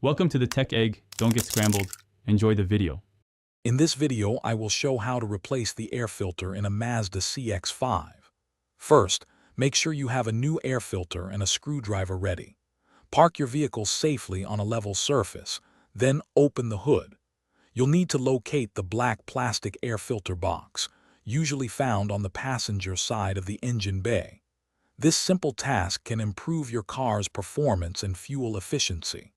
Welcome to the Tech Egg. Don't get scrambled. Enjoy the video. In this video, I will show how to replace the air filter in a Mazda CX-5. First, make sure you have a new air filter and a screwdriver ready. Park your vehicle safely on a level surface, then open the hood. You'll need to locate the black plastic air filter box, usually found on the passenger side of the engine bay. This simple task can improve your car's performance and fuel efficiency.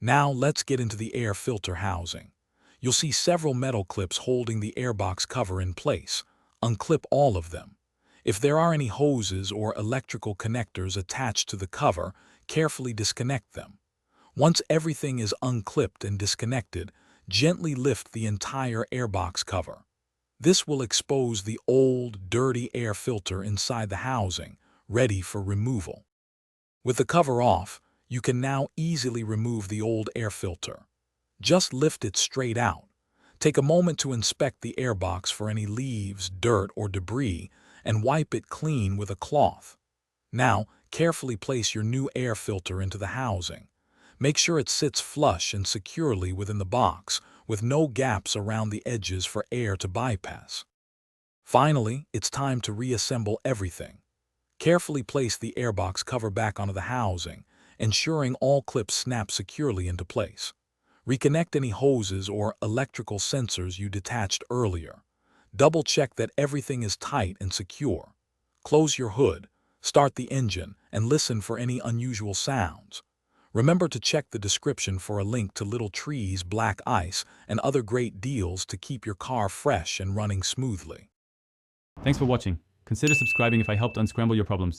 Now let's get into the air filter housing. You'll see several metal clips holding the airbox cover in place. Unclip all of them. If there are any hoses or electrical connectors attached to the cover, carefully disconnect them. Once everything is unclipped and disconnected, gently lift the entire airbox cover. This will expose the old, dirty air filter inside the housing, ready for removal. With the cover off, you can now easily remove the old air filter. Just lift it straight out. Take a moment to inspect the airbox for any leaves, dirt, or debris, and wipe it clean with a cloth. Now, carefully place your new air filter into the housing. Make sure it sits flush and securely within the box, with no gaps around the edges for air to bypass. Finally, it's time to reassemble everything. Carefully place the airbox cover back onto the housing, ensuring all clips snap securely into place. Reconnect any hoses or electrical sensors you detached earlier. Double-check that everything is tight and secure. Close your hood, start the engine, and listen for any unusual sounds. Remember to check the description for a link to little trees, black ice, and other great deals to keep your car fresh and running smoothly. Thanks for watching. Consider subscribing if I helped unscramble your problems.